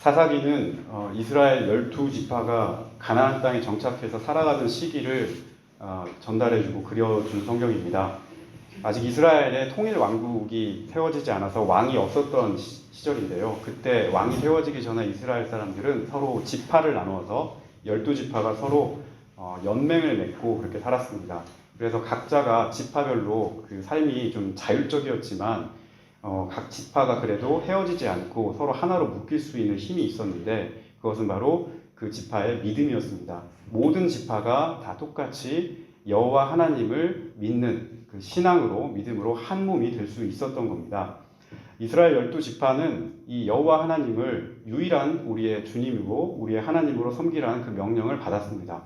사사기는 이스라엘 12지파가 가나안 땅에 정착해서 살아가던 시기를 전달해주고 그려준 성경입니다. 아직 이스라엘의 통일 왕국이 세워지지 않아서 왕이 없었던 시절인데요. 그때 왕이 세워지기 전에 이스라엘 사람들은 서로 지파를 나누어서 12지파가 서로 연맹을 맺고 그렇게 살았습니다. 그래서 각자가 지파별로 그 삶이 좀 자율적이었지만 각 지파가 그래도 헤어지지 않고 서로 하나로 묶일 수 있는 힘이 있었는데 그것은 바로 그 지파의 믿음이었습니다. 모든 지파가 다 똑같이 여호와 하나님을 믿는 그 신앙으로 믿음으로 한 몸이 될 수 있었던 겁니다. 이스라엘 12지파는 이 여호와 하나님을 유일한 우리의 주님이고 우리의 하나님으로 섬기라는 그 명령을 받았습니다.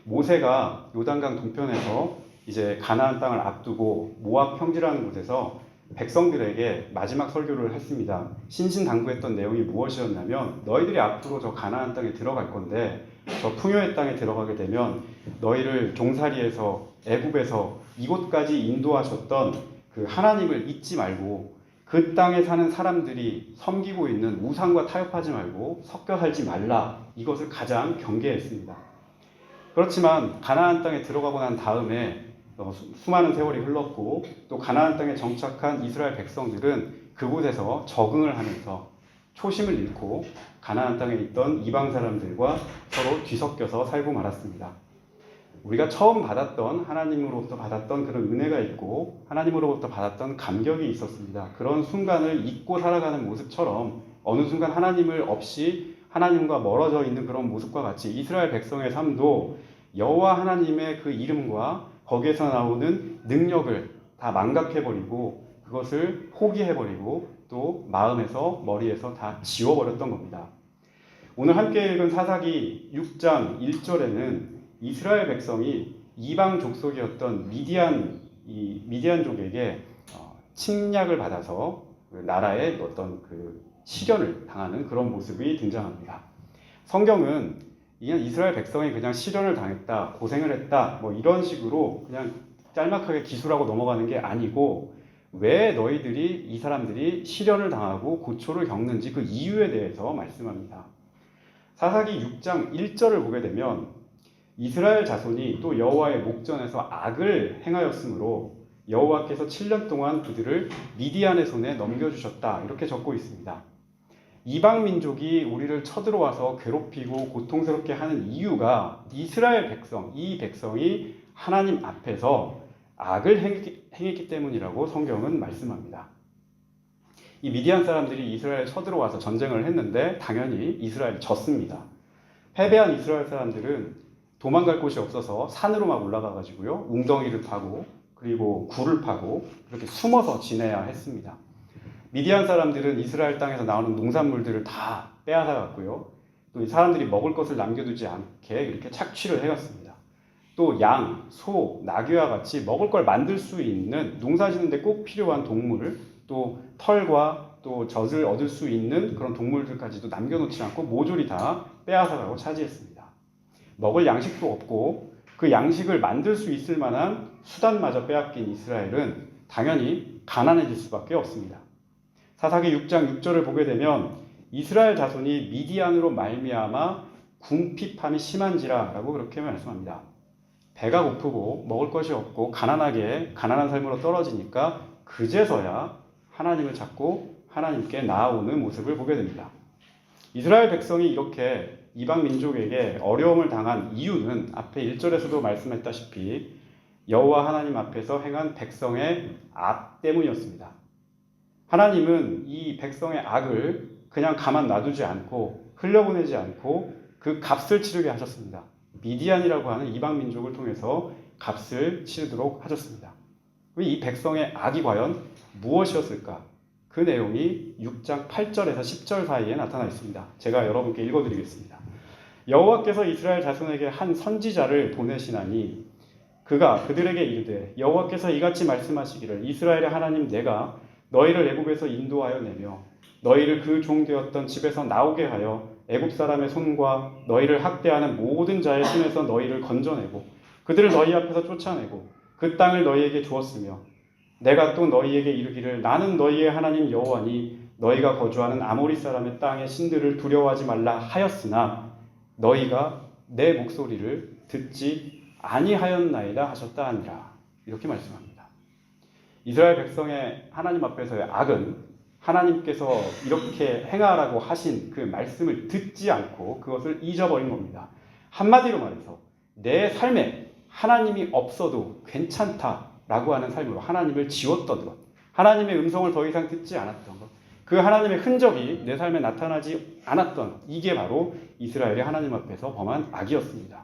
모세가 요단강 동편에서 이제 가나안 땅을 앞두고 모압 평지라는 곳에서 백성들에게 마지막 설교를 했습니다. 신신당부했던 내용이 무엇이었냐면 너희들이 앞으로 저 가나안 땅에 들어갈 건데 저 풍요의 땅에 들어가게 되면 너희를 종살이에서 애굽에서 이곳까지 인도하셨던 그 하나님을 잊지 말고 그 땅에 사는 사람들이 섬기고 있는 우상과 타협하지 말고 섞여 살지 말라. 이것을 가장 경계했습니다. 그렇지만 가나안 땅에 들어가고 난 다음에 수많은 세월이 흘렀고 또 가나안 땅에 정착한 이스라엘 백성들은 그곳에서 적응을 하면서 초심을 잃고 가나안 땅에 있던 이방 사람들과 서로 뒤섞여서 살고 말았습니다. 우리가 처음 받았던 하나님으로부터 받았던 그런 은혜가 있고 하나님으로부터 받았던 감격이 있었습니다. 그런 순간을 잊고 살아가는 모습처럼 어느 순간 하나님을 없이 하나님과 멀어져 있는 그런 모습과 같이 이스라엘 백성의 삶도 여호와 하나님의 그 이름과 거기에서 나오는 능력을 다 망각해버리고 그것을 포기해버리고 또 마음에서 머리에서 다 지워버렸던 겁니다. 오늘 함께 읽은 사사기 6장 1절에는 이스라엘 백성이 이방 족속이었던 미디안족에게 침략을 받아서 나라의 어떤 그 시련을 당하는 그런 모습이 등장합니다. 성경은 이스라엘 백성이 그냥 시련을 당했다, 고생을 했다, 뭐 이런 식으로 그냥 짤막하게 기술하고 넘어가는 게 아니고 왜 너희들이 이 사람들이 시련을 당하고 고초를 겪는지 그 이유에 대해서 말씀합니다. 사사기 6장 1절을 보게 되면 이스라엘 자손이 또 여호와의 목전에서 악을 행하였으므로 여호와께서 7년 동안 그들을 미디안의 손에 넘겨주셨다 이렇게 적고 있습니다. 이방 민족이 우리를 쳐들어와서 괴롭히고 고통스럽게 하는 이유가 이스라엘 백성, 이 백성이 하나님 앞에서 악을 행했기 때문이라고 성경은 말씀합니다. 이 미디안 사람들이 이스라엘에 쳐들어와서 전쟁을 했는데 당연히 이스라엘이 졌습니다. 패배한 이스라엘 사람들은 도망갈 곳이 없어서 산으로 막 올라가가지고요, 웅덩이를 파고 그리고 굴을 파고 그렇게 숨어서 지내야 했습니다. 미디안 사람들은 이스라엘 땅에서 나오는 농산물들을 다 빼앗아 갔고요. 또 이 사람들이 먹을 것을 남겨두지 않게 이렇게 착취를 해갔습니다. 또 양, 소, 나귀와 같이 먹을 걸 만들 수 있는 농사 짓는데 꼭 필요한 동물, 또 털과 또 젖을 얻을 수 있는 그런 동물들까지도 남겨놓지 않고 모조리 다 빼앗아 가고 차지했습니다. 먹을 양식도 없고 그 양식을 만들 수 있을 만한 수단마저 빼앗긴 이스라엘은 당연히 가난해질 수밖에 없습니다. 사사기 6장 6절을 보게 되면 이스라엘 자손이 미디안으로 말미암아 궁핍함이 심한지라 라고 그렇게 말씀합니다. 배가 고프고 먹을 것이 없고 가난한 삶으로 떨어지니까 그제서야 하나님을 찾고 하나님께 나아오는 모습을 보게 됩니다. 이스라엘 백성이 이렇게 이방 민족에게 어려움을 당한 이유는 앞에 1절에서도 말씀했다시피 여호와 하나님 앞에서 행한 백성의 악 때문이었습니다. 하나님은 이 백성의 악을 그냥 가만 놔두지 않고 흘려보내지 않고 그 값을 치르게 하셨습니다. 미디안이라고 하는 이방 민족을 통해서 값을 치르도록 하셨습니다. 이 백성의 악이 과연 무엇이었을까? 그 내용이 6장 8절에서 10절 사이에 나타나 있습니다. 제가 여러분께 읽어드리겠습니다. 여호와께서 이스라엘 자손에게 한 선지자를 보내시나니 그가 그들에게 이르되 여호와께서 이같이 말씀하시기를 이스라엘의 하나님 내가 너희를 애굽에서 인도하여 내며 너희를 그 종 되었던 집에서 나오게 하여 애굽 사람의 손과 너희를 학대하는 모든 자의 손에서 너희를 건져내고 그들을 너희 앞에서 쫓아내고 그 땅을 너희에게 주었으며 내가 또 너희에게 이르기를 나는 너희의 하나님 여호와니 너희가 거주하는 아모리 사람의 땅의 신들을 두려워하지 말라 하였으나 너희가 내 목소리를 듣지 아니하였나이다 하셨다 하니라. 이렇게 말씀합니다. 이스라엘 백성의 하나님 앞에서의 악은 하나님께서 이렇게 행하라고 하신 그 말씀을 듣지 않고 그것을 잊어버린 겁니다. 한마디로 말해서 내 삶에 하나님이 없어도 괜찮다라고 하는 삶으로 하나님을 지웠던 것, 하나님의 음성을 더 이상 듣지 않았던 것, 그 하나님의 흔적이 내 삶에 나타나지 않았던, 이게 바로 이스라엘이 하나님 앞에서 범한 악이었습니다.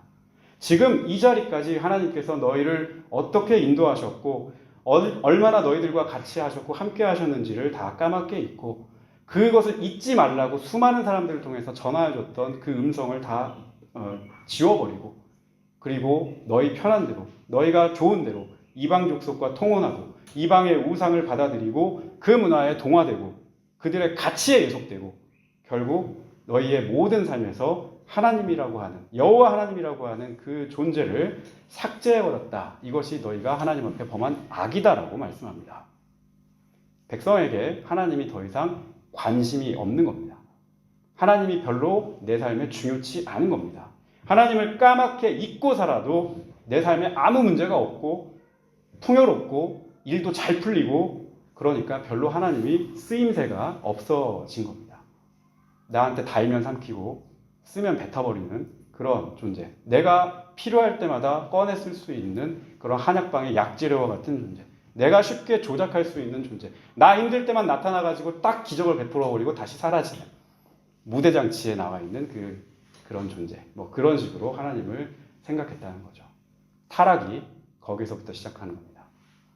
지금 이 자리까지 하나님께서 너희를 어떻게 인도하셨고 얼마나 너희들과 같이 하셨고 함께 하셨는지를 다 까맣게 잊고 그것을 잊지 말라고 수많은 사람들을 통해서 전하여줬던 그 음성을 다 지워버리고, 그리고 너희 편한 대로, 너희가 좋은 대로 이방 족속과 통혼하고 이방의 우상을 받아들이고 그 문화에 동화되고 그들의 가치에 예속되고 결국 너희의 모든 삶에서 하나님이라고 하는, 여호와 하나님이라고 하는 그 존재를 삭제해버렸다. 이것이 너희가 하나님 앞에 범한 악이다라고 말씀합니다. 백성에게 하나님이 더 이상 관심이 없는 겁니다. 하나님이 별로 내 삶에 중요치 않은 겁니다. 하나님을 까맣게 잊고 살아도 내 삶에 아무 문제가 없고 풍요롭고 일도 잘 풀리고, 그러니까 별로 하나님이 쓰임새가 없어진 겁니다. 나한테 달면 삼키고 쓰면 뱉어버리는 그런 존재, 내가 필요할 때마다 꺼내 쓸 수 있는 그런 한약방의 약재료와 같은 존재, 내가 쉽게 조작할 수 있는 존재, 나 힘들 때만 나타나가지고 딱 기적을 베풀어버리고 다시 사라지는 무대장치에 나와 있는 그런 존재, 뭐 그런 식으로 하나님을 생각했다는 거죠. 타락이 거기서부터 시작하는 겁니다.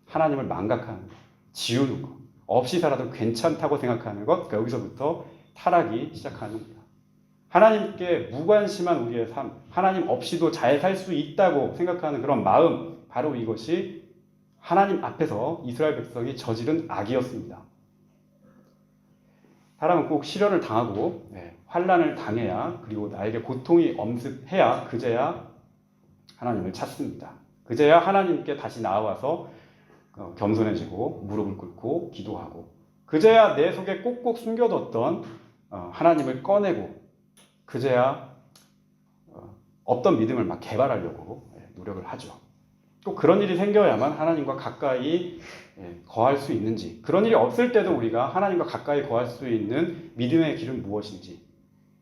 하나님을 망각하는 것, 지우는 것, 없이 살아도 괜찮다고 생각하는 것, 여기서부터 타락이 시작하는 겁니다. 하나님께 무관심한 우리의 삶, 하나님 없이도 잘 살 수 있다고 생각하는 그런 마음, 바로 이것이 하나님 앞에서 이스라엘 백성이 저지른 악이었습니다. 사람은 꼭 시련을 당하고 환난을 당해야, 그리고 나에게 고통이 엄습해야 그제야 하나님을 찾습니다. 그제야 하나님께 다시 나와서 겸손해지고 무릎을 꿇고 기도하고, 그제야 내 속에 꼭꼭 숨겨뒀던 하나님을 꺼내고, 그제야 없던 믿음을 막 개발하려고 노력을 하죠. 또 그런 일이 생겨야만 하나님과 가까이 거할 수 있는지, 그런 일이 없을 때도 우리가 하나님과 가까이 거할 수 있는 믿음의 길은 무엇인지,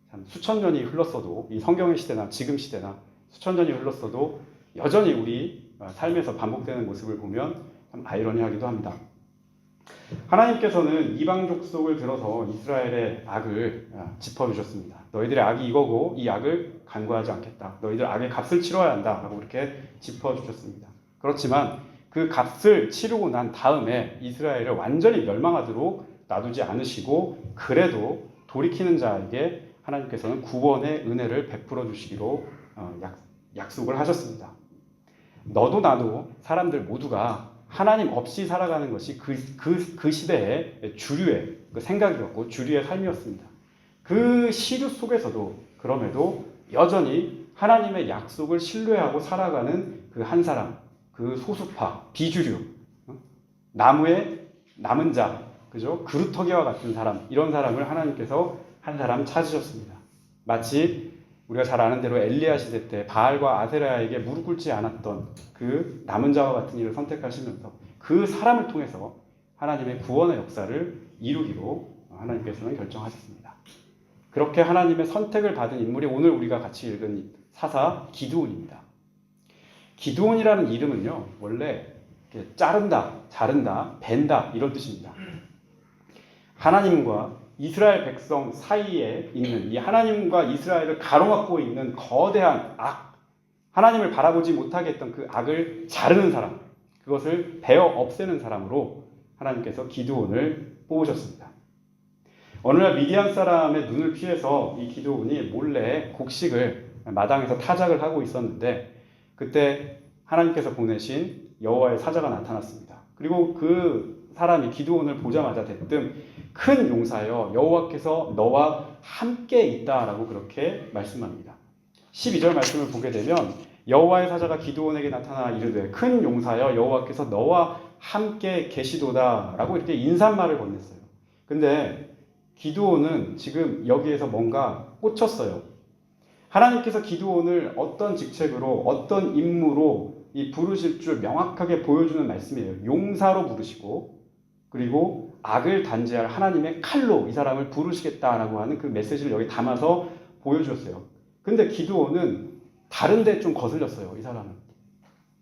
참 수천 년이 흘렀어도, 이 성경의 시대나 지금 시대나 수천 년이 흘렀어도 여전히 우리 삶에서 반복되는 모습을 보면 참 아이러니하기도 합니다. 하나님께서는 이방 족속을 들어서 이스라엘의 악을 짚어주셨습니다. 너희들의 악이 이거고 이 악을 간과하지 않겠다. 너희들 악의 값을 치러야 한다. 라고 이렇게 짚어주셨습니다. 그렇지만 그 값을 치르고 난 다음에 이스라엘을 완전히 멸망하도록 놔두지 않으시고, 그래도 돌이키는 자에게 하나님께서는 구원의 은혜를 베풀어 주시기로 약속을 하셨습니다. 너도 나도 사람들 모두가 하나님 없이 살아가는 것이 그 시대의 주류의 그 생각이었고 주류의 삶이었습니다. 그 시류 속에서도 그럼에도 여전히 하나님의 약속을 신뢰하고 살아가는 그 한 사람, 그 소수파, 비주류, 나무에 남은 자, 그죠? 그루터기와 같은 사람, 이런 사람을 하나님께서 한 사람 찾으셨습니다. 마치 우리가 잘 아는 대로 엘리야 시대 때 바알과 아세라에게 무릎 꿇지 않았던 그 남은 자와 같은 일을 선택하시면서 그 사람을 통해서 하나님의 구원의 역사를 이루기로 하나님께서는 결정하셨습니다. 그렇게 하나님의 선택을 받은 인물이 오늘 우리가 같이 읽은 사사 기드온입니다. 기드온이라는 이름은요, 원래 자른다, 자른다, 벤다 이런 뜻입니다. 하나님과 이스라엘 백성 사이에 있는 이 하나님과 이스라엘을 가로막고 있는 거대한 악, 하나님을 바라보지 못하게 했던 그 악을 자르는 사람, 그것을 베어 없애는 사람으로 하나님께서 기드온을 뽑으셨습니다. 어느 날 미디안 사람의 눈을 피해서 이 기드온이 몰래 곡식을 마당에서 타작을 하고 있었는데, 그때 하나님께서 보내신 여호와의 사자가 나타났습니다. 그리고 그 사람이 기드온을 보자마자 대뜸 큰 용사여 여호와께서 너와 함께 있다라고 그렇게 말씀합니다. 12절 말씀을 보게 되면 여호와의 사자가 기드온에게 나타나 이르되 큰 용사여 여호와께서 너와 함께 계시도다라고 이렇게 인사말을 건넸어요. 근데 기드온은 지금 여기에서 뭔가 꽂혔어요. 하나님께서 기드온을 어떤 직책으로 어떤 임무로 이 부르실 줄 명확하게 보여주는 말씀이에요. 용사로 부르시고 그리고 악을 단죄할 하나님의 칼로 이 사람을 부르시겠다라고 하는 그 메시지를 여기 담아서 보여주었어요. 근데 기드온은 다른 데 좀 거슬렸어요. 이 사람은.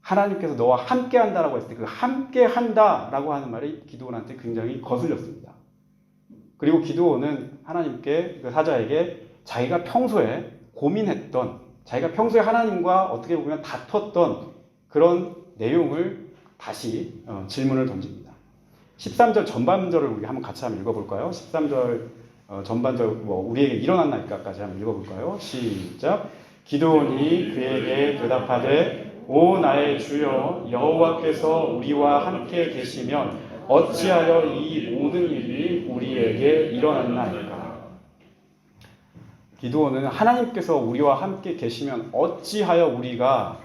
하나님께서 너와 함께 한다라고 했을 때 그 함께 한다라고 하는 말이 기드온한테 굉장히 거슬렸습니다. 그리고 기드온은 하나님께 그 사자에게 자기가 평소에 고민했던 자기가 평소에 하나님과 어떻게 보면 다퉜던 그런 내용을 다시 질문을 던집니다. 13절 전반절을 우리 한번 같이 한번 읽어볼까요? 13절 전반절 우리에게 일어났나이까까지 한번 읽어볼까요? 시작. 기드온이 그에게 대답하되 오 나의 주여 여호와께서 우리와 함께 계시면 어찌하여 이 모든 일이 우리에게 일어났나이까. 기드온은 하나님께서 우리와 함께 계시면 어찌하여 우리가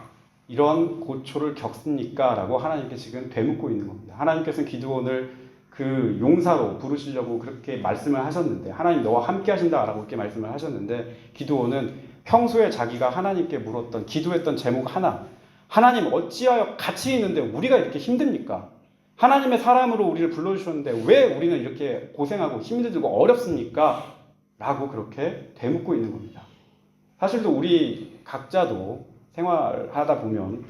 이런 고초를 겪습니까? 라고 하나님께 지금 되묻고 있는 겁니다. 하나님께서는 기드온을 그 용사로 부르시려고 그렇게 말씀을 하셨는데 하나님 너와 함께 하신다라고 그렇게 말씀을 하셨는데 기드온은 평소에 자기가 하나님께 물었던 기도했던 제목 하나 하나님 어찌하여 같이 있는데 우리가 이렇게 힘듭니까? 하나님의 사람으로 우리를 불러주셨는데 왜 우리는 이렇게 고생하고 힘들고 어렵습니까? 라고 그렇게 되묻고 있는 겁니다. 사실 또 우리 각자도 생활하다 보면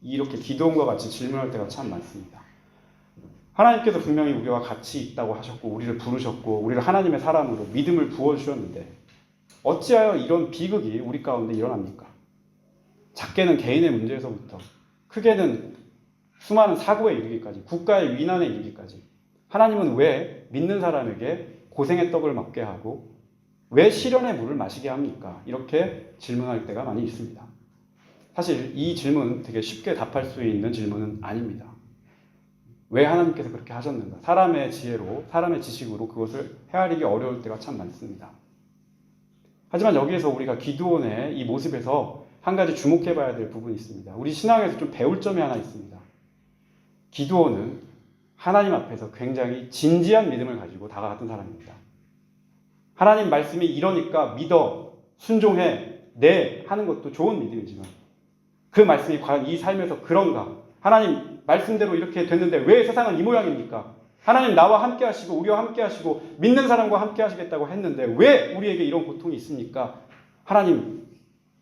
이렇게 기도원과 같이 질문할 때가 참 많습니다. 하나님께서 분명히 우리와 같이 있다고 하셨고 우리를 부르셨고 우리를 하나님의 사람으로 믿음을 부어주셨는데 어찌하여 이런 비극이 우리 가운데 일어납니까? 작게는 개인의 문제에서부터 크게는 수많은 사고에 이르기까지 국가의 위난에 이르기까지 하나님은 왜 믿는 사람에게 고생의 떡을 먹게 하고 왜 시련의 물을 마시게 합니까? 이렇게 질문할 때가 많이 있습니다. 사실 이 질문 되게 쉽게 답할 수 있는 질문은 아닙니다. 왜 하나님께서 그렇게 하셨는가? 사람의 지혜로, 사람의 지식으로 그것을 헤아리기 어려울 때가 참 많습니다. 하지만 여기에서 우리가 기드온의 이 모습에서 한 가지 주목해 봐야 될 부분이 있습니다. 우리 신앙에서 좀 배울 점이 하나 있습니다. 기드온은 하나님 앞에서 굉장히 진지한 믿음을 가지고 다가갔던 사람입니다. 하나님 말씀이 이러니까 믿어, 순종해, 네 하는 것도 좋은 믿음이지만 그 말씀이 과연 이 삶에서 그런가? 하나님 말씀대로 이렇게 됐는데 왜 세상은 이 모양입니까? 하나님 나와 함께 하시고 우리와 함께 하시고 믿는 사람과 함께 하시겠다고 했는데 왜 우리에게 이런 고통이 있습니까? 하나님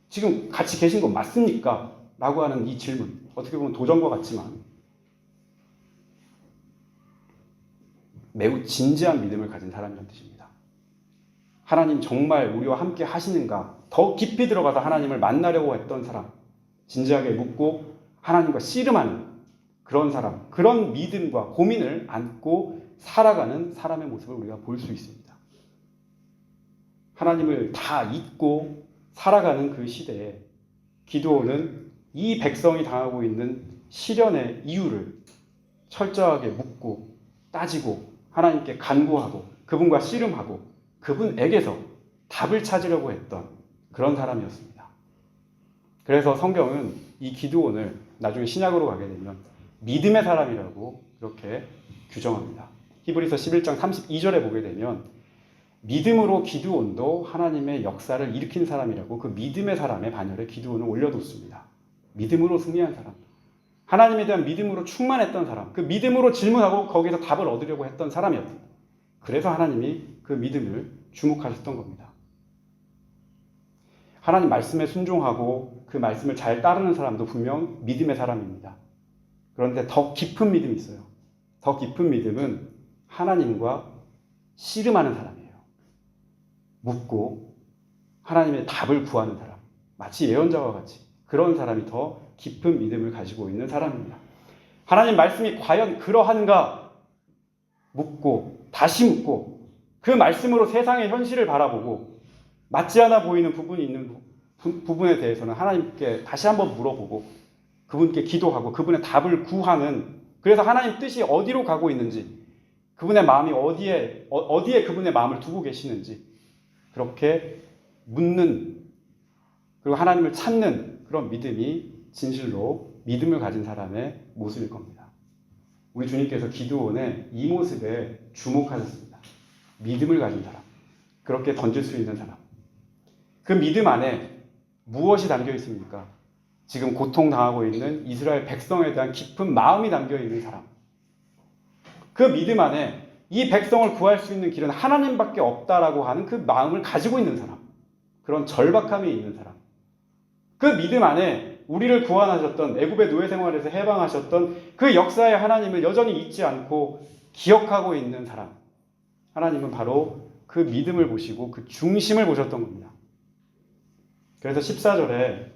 지금 같이 계신 거 맞습니까? 라고 하는 이 질문 어떻게 보면 도전과 같지만 매우 진지한 믿음을 가진 사람이라는 뜻입니다. 하나님 정말 우리와 함께 하시는가? 더 깊이 들어가서 하나님을 만나려고 했던 사람 진지하게 묻고 하나님과 씨름하는 그런 사람, 그런 믿음과 고민을 안고 살아가는 사람의 모습을 우리가 볼 수 있습니다. 하나님을 다 잊고 살아가는 그 시대에 기드온은 이 백성이 당하고 있는 시련의 이유를 철저하게 묻고 따지고 하나님께 간구하고 그분과 씨름하고 그분에게서 답을 찾으려고 했던 그런 사람이었습니다. 그래서 성경은 이 기드온을 나중에 신약으로 가게 되면 믿음의 사람이라고 이렇게 규정합니다. 히브리서 11장 32절에 보게 되면 믿음으로 기드온도 하나님의 역사를 일으킨 사람이라고 그 믿음의 사람의 반열에 기드온을 올려뒀습니다. 믿음으로 승리한 사람, 하나님에 대한 믿음으로 충만했던 사람, 그 믿음으로 질문하고 거기서 답을 얻으려고 했던 사람이었습니다. 그래서 하나님이 그 믿음을 주목하셨던 겁니다. 하나님 말씀에 순종하고 그 말씀을 잘 따르는 사람도 분명 믿음의 사람입니다. 그런데 더 깊은 믿음이 있어요. 더 깊은 믿음은 하나님과 씨름하는 사람이에요. 묻고 하나님의 답을 구하는 사람. 마치 예언자와 같이 그런 사람이 더 깊은 믿음을 가지고 있는 사람입니다. 하나님 말씀이 과연 그러한가? 묻고 다시 묻고 그 말씀으로 세상의 현실을 바라보고 맞지 않아 보이는 부분이 있는 부분에 대해서는 하나님께 다시 한번 물어보고 그분께 기도하고 그분의 답을 구하는 그래서 하나님 뜻이 어디로 가고 있는지 그분의 마음이 어디에 그분의 마음을 두고 계시는지 그렇게 묻는 그리고 하나님을 찾는 그런 믿음이 진실로 믿음을 가진 사람의 모습일 겁니다. 우리 주님께서 기드온의 이 모습에 주목하셨습니다. 믿음을 가진 사람. 그렇게 던질 수 있는 사람. 그 믿음 안에 무엇이 담겨 있습니까? 지금 고통당하고 있는 이스라엘 백성에 대한 깊은 마음이 담겨 있는 사람. 그 믿음 안에 이 백성을 구할 수 있는 길은 하나님밖에 없다라고 하는 그 마음을 가지고 있는 사람. 그런 절박함이 있는 사람. 그 믿음 안에 우리를 구원하셨던, 애굽의 노예 생활에서 해방하셨던 그 역사의 하나님을 여전히 잊지 않고 기억하고 있는 사람. 하나님은 바로 그 믿음을 보시고 그 중심을 보셨던 겁니다. 그래서 14절에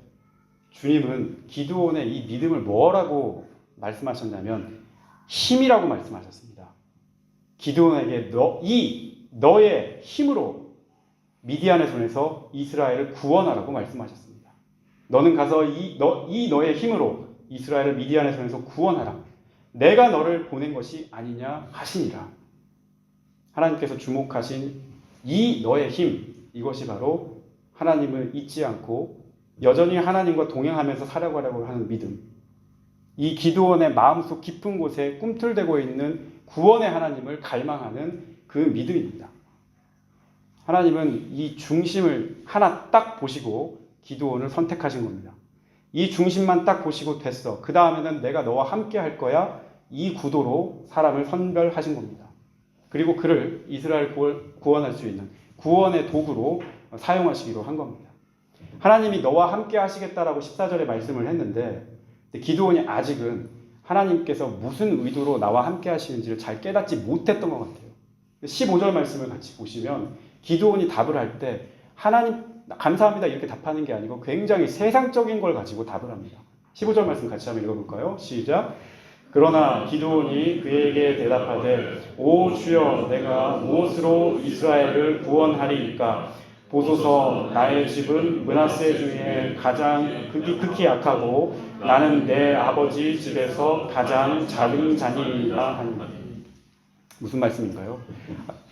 주님은 기드온의 이 믿음을 뭐라고 말씀하셨냐면 힘이라고 말씀하셨습니다. 기드온에게 너의 힘으로 미디안의 손에서 이스라엘을 구원하라고 말씀하셨습니다. 너는 가서 너의 힘으로 이스라엘을 미디안의 손에서 구원하라. 내가 너를 보낸 것이 아니냐 하시니라. 하나님께서 주목하신 이 너의 힘, 이것이 바로 하나님을 잊지 않고 여전히 하나님과 동행하면서 살아가려고 하는 믿음. 이 기드온의 마음속 깊은 곳에 꿈틀대고 있는 구원의 하나님을 갈망하는 그 믿음입니다. 하나님은 이 중심을 하나 딱 보시고 기드온을 선택하신 겁니다. 이 중심만 딱 보시고 됐어. 그 다음에는 내가 너와 함께 할 거야. 이 구도로 사람을 선별하신 겁니다. 그리고 그를 이스라엘 구원할 수 있는 구원의 도구로 사용하시기로 한 겁니다. 하나님이 너와 함께 하시겠다라고 14절에 말씀을 했는데 기드온이 아직은 하나님께서 무슨 의도로 나와 함께 하시는지를 잘 깨닫지 못했던 것 같아요. 15절 말씀을 같이 보시면 기드온이 답을 할 때 하나님 감사합니다 이렇게 답하는 게 아니고 굉장히 세상적인 걸 가지고 답을 합니다. 15절 말씀 같이 한번 읽어볼까요? 시작. 그러나 기드온이 그에게 대답하되 오 주여 내가 무엇으로 이스라엘을 구원하리이까? 보소서 나의 집은 므낫세 중에 가장 극히 약하고 나는 내 아버지 집에서 가장 작은 자니이다 하니. 무슨 말씀인가요?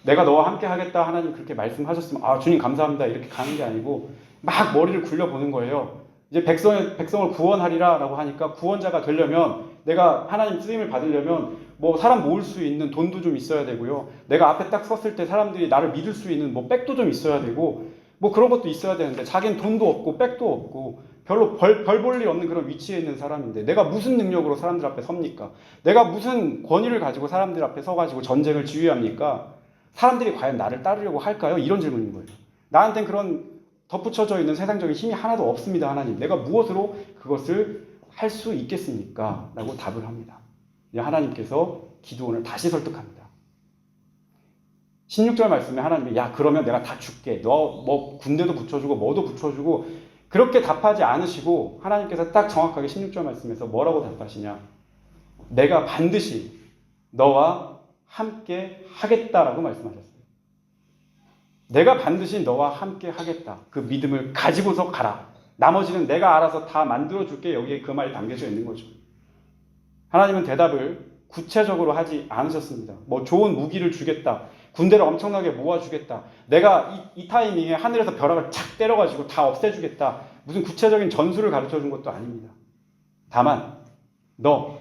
내가 너와 함께 하겠다 하나님 그렇게 말씀하셨으면 아 주님 감사합니다 이렇게 가는 게 아니고 막 머리를 굴려보는 거예요. 이제 백성을 구원하리라 라고 하니까 구원자가 되려면 내가 하나님 쓰임을 받으려면 뭐 사람 모을 수 있는 돈도 좀 있어야 되고요. 내가 앞에 딱 섰을 때 사람들이 나를 믿을 수 있는 뭐 백도 좀 있어야 되고 뭐 그런 것도 있어야 되는데 자기는 돈도 없고 백도 없고 별로 별 볼 일 없는 그런 위치에 있는 사람인데 내가 무슨 능력으로 사람들 앞에 섭니까? 내가 무슨 권위를 가지고 사람들 앞에 서가지고 전쟁을 지휘합니까? 사람들이 과연 나를 따르려고 할까요? 이런 질문인 거예요. 나한테는 그런 덧붙여져 있는 세상적인 힘이 하나도 없습니다. 하나님. 내가 무엇으로 그것을 할 수 있겠습니까? 라고 답을 합니다. 하나님께서 기드온을 다시 설득합니다. 16절 말씀에 하나님이 야 그러면 내가 다 줄게. 너 뭐 군대도 붙여주고 뭐도 붙여주고 그렇게 답하지 않으시고 하나님께서 딱 정확하게 16절 말씀에서 뭐라고 답하시냐. 내가 반드시 너와 함께 하겠다라고 말씀하셨어요. 내가 반드시 너와 함께 하겠다. 그 믿음을 가지고서 가라. 나머지는 내가 알아서 다 만들어줄게. 여기에 그 말이 담겨져 있는 거죠. 하나님은 대답을 구체적으로 하지 않으셨습니다. 뭐 좋은 무기를 주겠다. 군대를 엄청나게 모아주겠다. 내가 이 타이밍에 하늘에서 벼락을 착 때려가지고 다 없애주겠다. 무슨 구체적인 전술을 가르쳐준 것도 아닙니다. 다만 너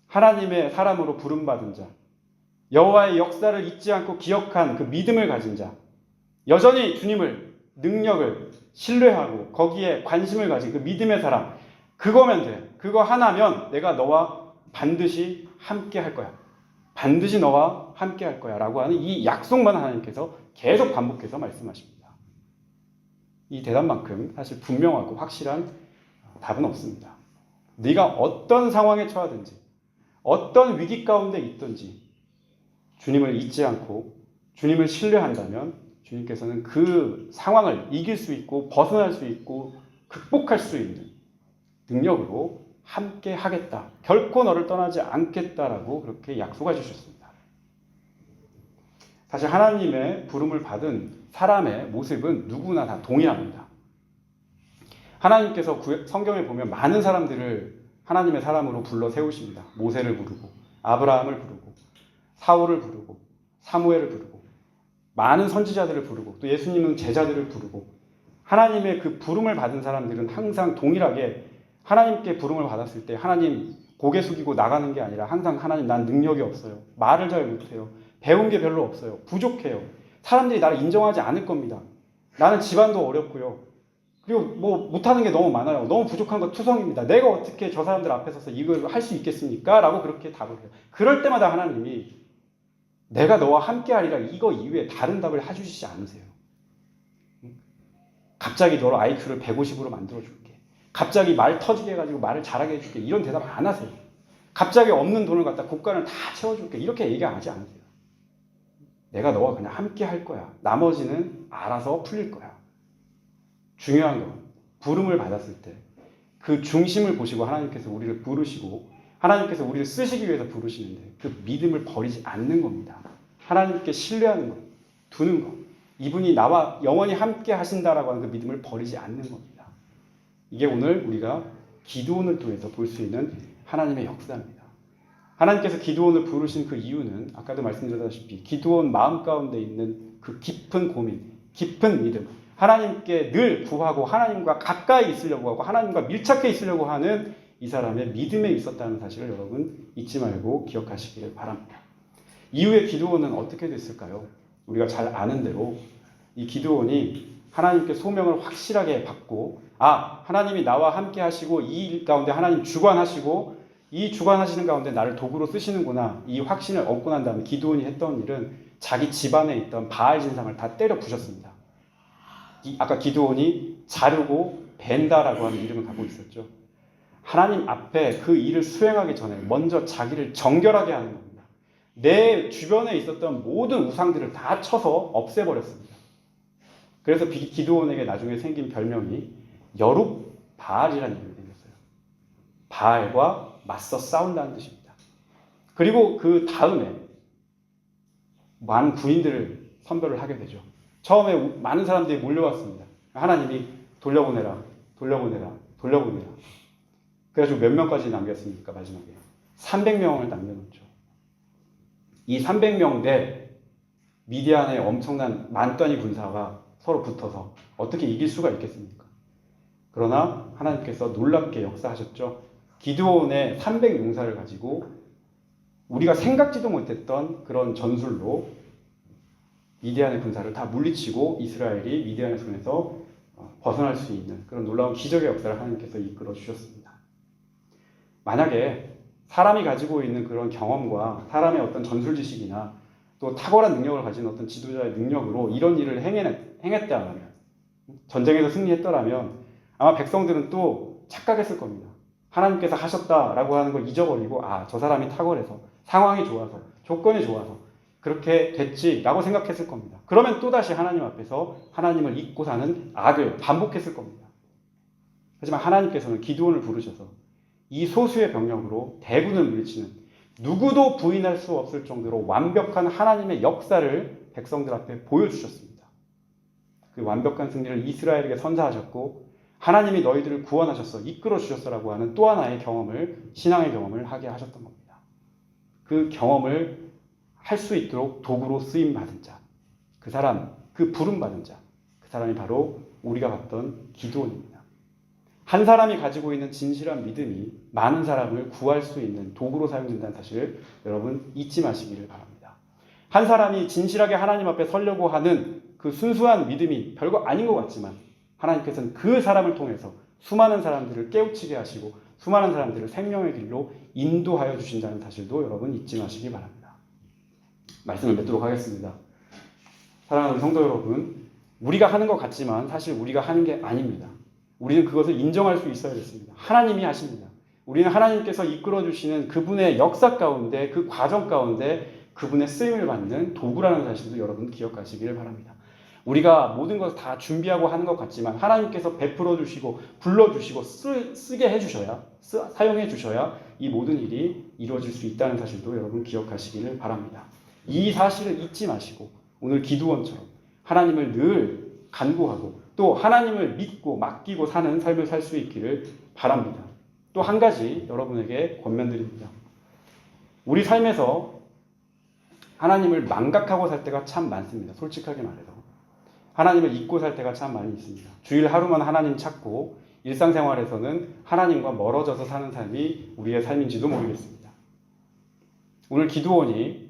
하나님의 사람으로 부름받은 자, 여호와의 역사를 잊지 않고 기억한 그 믿음을 가진 자, 여전히 주님을, 능력을 신뢰하고 거기에 관심을 가진 그 믿음의 사람, 그거면 돼. 그거 하나면 내가 너와 반드시 함께 할 거야. 반드시 너와 함께 할 거야 라고 하는 이 약속만 하나님께서 계속 반복해서 말씀하십니다. 이 대답만큼 사실 분명하고 확실한 답은 없습니다. 네가 어떤 상황에 처하든지 어떤 위기 가운데 있든지 주님을 잊지 않고 주님을 신뢰한다면 주님께서는 그 상황을 이길 수 있고 벗어날 수 있고 극복할 수 있는 능력으로 함께 하겠다. 결코 너를 떠나지 않겠다라고 그렇게 약속해 주셨습니다. 사실 하나님의 부름을 받은 사람의 모습은 누구나 다 동일합니다. 하나님께서 성경에 보면 많은 사람들을 하나님의 사람으로 불러 세우십니다. 모세를 부르고 아브라함을 부르고 사울을 부르고 사무엘을 부르고 많은 선지자들을 부르고 또 예수님은 제자들을 부르고 하나님의 그 부름을 받은 사람들은 항상 동일하게 하나님께 부름을 받았을 때 하나님 고개 숙이고 나가는 게 아니라 항상 하나님 난 능력이 없어요. 말을 잘 못해요. 배운 게 별로 없어요. 부족해요. 사람들이 나를 인정하지 않을 겁니다. 나는 집안도 어렵고요. 그리고 뭐 못하는 게 너무 많아요. 너무 부족한 거 투성입니다. 내가 어떻게 저 사람들 앞에 서서 이걸 할 수 있겠습니까? 라고 그렇게 답을 해요. 그럴 때마다 하나님이 내가 너와 함께 하리라 이거 이외에 다른 답을 해주시지 않으세요. 갑자기 너를 IQ를 150으로 만들어줄게. 갑자기 말 터지게 해가지고 말을 잘하게 해줄게. 이런 대답 안 하세요. 갑자기 없는 돈을 갖다 국간을 다 채워줄게. 이렇게 얘기하지 않으세요. 내가 너와 그냥 함께 할 거야. 나머지는 알아서 풀릴 거야. 중요한 건 부름을 받았을 때 그 중심을 보시고 하나님께서 우리를 부르시고 하나님께서 우리를 쓰시기 위해서 부르시는데 그 믿음을 버리지 않는 겁니다. 하나님께 신뢰하는 것, 두는 것. 이분이 나와 영원히 함께 하신다라고 하는 그 믿음을 버리지 않는 겁니다. 이게 오늘 우리가 기드온을 통해서 볼 수 있는 하나님의 역사입니다. 하나님께서 기드온을 부르신 그 이유는 아까도 말씀드렸다시피 기드온 마음 가운데 있는 그 깊은 고민, 깊은 믿음, 하나님께 늘 구하고 하나님과 가까이 있으려고 하고 하나님과 밀착해 있으려고 하는 이 사람의 믿음에 있었다는 사실을 여러분 잊지 말고 기억하시기를 바랍니다. 이후에 기드온은 어떻게 됐을까요? 우리가 잘 아는 대로 이 기드온이 하나님께 소명을 확실하게 받고 하나님이 나와 함께 하시고 이 일 가운데 하나님 주관하시고 이 주관하시는 가운데 나를 도구로 쓰시는구나 이 확신을 얻고 난 다음에 기드온이 했던 일은 자기 집안에 있던 바알 신상을 다 때려 부셨습니다. 아까 기드온이 자르고 벤다라고 하는 이름을 갖고 있었죠. 하나님 앞에 그 일을 수행하기 전에 먼저 자기를 정결하게 하는 겁니다. 내 주변에 있었던 모든 우상들을 다 쳐서 없애버렸습니다. 그래서 기드온에게 나중에 생긴 별명이 여룹바알이라는 이름이 생겼어요. 바알과 맞서 싸운다는 뜻입니다. 그리고 그 다음에 많은 군인들을 선별을 하게 되죠. 처음에 많은 사람들이 몰려왔습니다. 하나님이 돌려보내라. 그래가지고 몇 명까지 남겼습니까? 마지막에 300명을 남겨놓죠. 이 300명 대 미디안의 엄청난 만단위 군사가 서로 붙어서 어떻게 이길 수가 있겠습니까? 그러나 하나님께서 놀랍게 역사하셨죠. 기드온의 300용사를 가지고 우리가 생각지도 못했던 그런 전술로 미디안의 군사를 다 물리치고 이스라엘이 미디안의 손에서 벗어날 수 있는 그런 놀라운 기적의 역사를 하나님께서 이끌어 주셨습니다. 만약에 사람이 가지고 있는 그런 경험과 사람의 어떤 전술 지식이나 또 탁월한 능력을 가진 어떤 지도자의 능력으로 이런 일을 행했다면 전쟁에서 승리했더라면 아마 백성들은 또 착각했을 겁니다. 하나님께서 하셨다라고 하는 걸 잊어버리고 저 사람이 탁월해서 상황이 좋아서 조건이 좋아서 그렇게 됐지라고 생각했을 겁니다. 그러면 또다시 하나님 앞에서 하나님을 잊고 사는 악을 반복했을 겁니다. 하지만 하나님께서는 기드온을 부르셔서 이 소수의 병력으로 대군을 물리치는 누구도 부인할 수 없을 정도로 완벽한 하나님의 역사를 백성들 앞에 보여주셨습니다. 그 완벽한 승리를 이스라엘에게 선사하셨고 하나님이 너희들을 구원하셔서 이끌어 주셨어라고 하는 또 하나의 경험을 신앙의 경험을 하게 하셨던 겁니다. 그 경험을 할 수 있도록 도구로 쓰임 받은 자, 그 사람, 그 부름 받은 자, 그 사람이 바로 우리가 봤던 기드온입니다. 한 사람이 가지고 있는 진실한 믿음이 많은 사람을 구할 수 있는 도구로 사용된다는 사실을 여러분 잊지 마시기를 바랍니다. 한 사람이 진실하게 하나님 앞에 서려고 하는 그 순수한 믿음이 별거 아닌 것 같지만 하나님께서는 그 사람을 통해서 수많은 사람들을 깨우치게 하시고 수많은 사람들을 생명의 길로 인도하여 주신다는 사실도 여러분 잊지 마시기 바랍니다. 말씀을 맺도록 하겠습니다. 사랑하는 성도 여러분, 우리가 하는 것 같지만 사실 우리가 하는 게 아닙니다. 우리는 그것을 인정할 수 있어야겠습니다. 하나님이 하십니다. 우리는 하나님께서 이끌어주시는 그분의 역사 가운데 그 과정 가운데 그분의 쓰임을 받는 도구라는 사실도 여러분 기억하시기를 바랍니다. 우리가 모든 것을 다 준비하고 하는 것 같지만 하나님께서 베풀어 주시고 불러주시고 쓰게 해주셔야 사용해 주셔야 이 모든 일이 이루어질 수 있다는 사실도 여러분 기억하시기를 바랍니다. 이 사실을 잊지 마시고 오늘 기드온처럼 하나님을 늘 간구하고 또 하나님을 믿고 맡기고 사는 삶을 살 수 있기를 바랍니다. 또 한 가지 여러분에게 권면드립니다. 우리 삶에서 하나님을 망각하고 살 때가 참 많습니다. 솔직하게 말해서. 하나님을 잊고 살 때가 참 많이 있습니다. 주일 하루만 하나님 찾고 일상생활에서는 하나님과 멀어져서 사는 삶이 우리의 삶인지도 모르겠습니다. 오늘 기드온이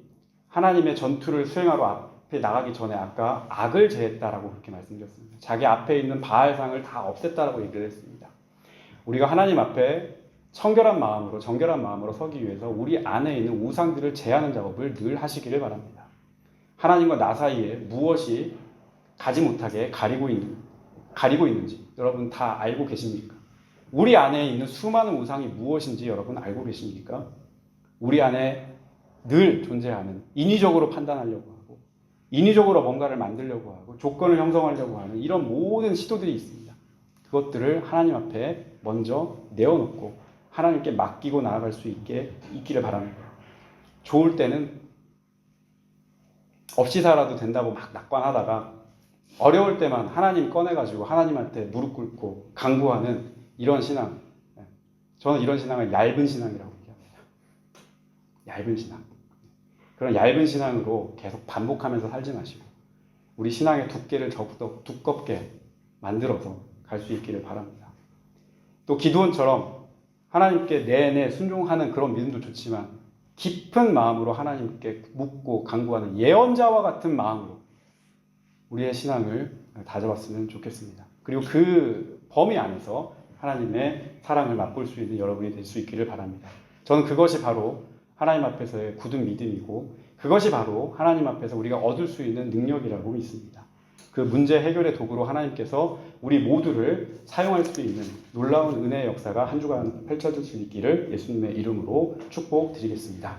하나님의 전투를 수행하러 앞에 나가기 전에 아까 악을 제했다라고 그렇게 말씀드렸습니다. 자기 앞에 있는 바알상을 다 없앴다라고 얘기를 했습니다. 우리가 하나님 앞에 정결한 마음으로 서기 위해서 우리 안에 있는 우상들을 제하는 작업을 늘 하시기를 바랍니다. 하나님과 나 사이에 무엇이 가지 못하게 가리고 있는지 여러분 다 알고 계십니까? 우리 안에 있는 수많은 우상이 무엇인지 여러분 알고 계십니까? 우리 안에 늘 존재하는 인위적으로 판단하려고 하고 인위적으로 뭔가를 만들려고 하고 조건을 형성하려고 하는 이런 모든 시도들이 있습니다. 그것들을 하나님 앞에 먼저 내어놓고 하나님께 맡기고 나아갈 수 있기를 바랍니다. 좋을 때는 없이 살아도 된다고 막 낙관하다가 어려울 때만 하나님 꺼내가지고 하나님한테 무릎 꿇고 간구하는 이런 신앙, 저는 이런 신앙을 얇은 신앙이라고 얘기합니다. 얇은 신앙. 그런 얇은 신앙으로 계속 반복하면서 살지 마시고 우리 신앙의 두께를 더욱 두껍게 만들어서 갈 수 있기를 바랍니다. 또 기드온처럼 하나님께 내내 순종하는 그런 믿음도 좋지만 깊은 마음으로 하나님께 묻고 간구하는 예언자와 같은 마음으로 우리의 신앙을 다져봤으면 좋겠습니다. 그리고 그 범위 안에서 하나님의 사랑을 맛볼 수 있는 여러분이 될 수 있기를 바랍니다. 저는 그것이 바로 하나님 앞에서의 굳은 믿음이고 그것이 바로 하나님 앞에서 우리가 얻을 수 있는 능력이라고 믿습니다. 그 문제 해결의 도구로 하나님께서 우리 모두를 사용할 수 있는 놀라운 은혜의 역사가 한 주간 펼쳐질 수 있기를 예수님의 이름으로 축복드리겠습니다.